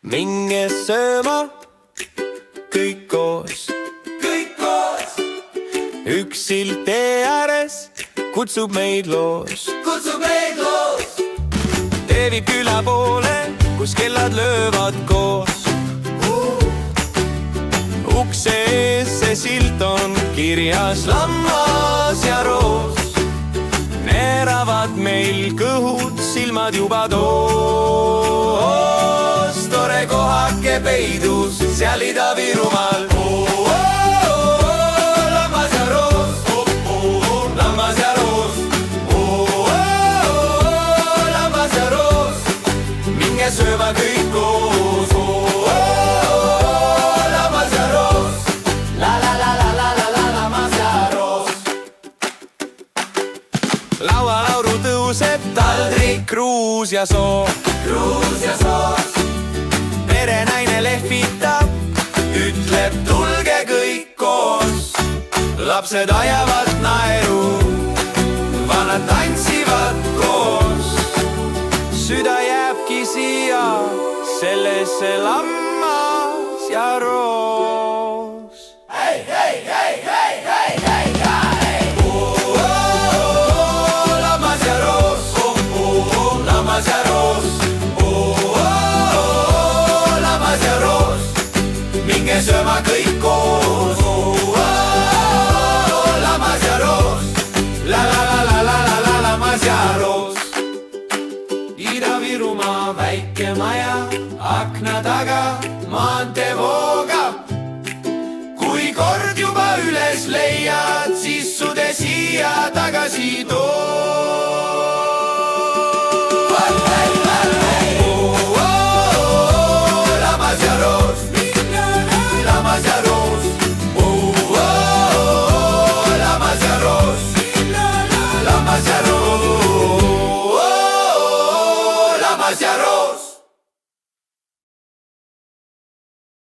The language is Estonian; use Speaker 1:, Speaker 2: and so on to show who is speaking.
Speaker 1: minge sööma kõik koos. Üks sild tee ääres kutsub meid loos. Tee viib küla poole, kus kellad löövad koos. Ukse ees see silt on kirjas lammas ja roos. Neeravad meil kõhud, silmad juba toos. Tore kohake peidus seal Ida-Virumaal. Lammas ja roos, lammas ja roos, lammas ja roos. Minge sööma kõik koos. Lammas ja roos, la la la la la la la lammas ja roos. Laualauru tõuseb taldrik, kruus ja soos. Perenaine lehvitab, ütleb tulge kõik koos. Lapsed ajavad naeru, vanad tantsivad koos. Süda jääbki siia, sellesse lammas ja roos. Hei, hei, hei, hei, hei, hei, hei. Lammas ja roos, lammas ja roos, lammas ja roos. Minge sööma kõik koos. Lammas ja roos, la la la la la la la lammas ja roos. Ida-Virumaa väike maja, akna taga maantee voogab. Kui kord juba üles leiad, siis sude siia tagasi too. Lammas ja roos, lammas ja roos, lammas ja roos, lammas ja roos, lammas ja roos.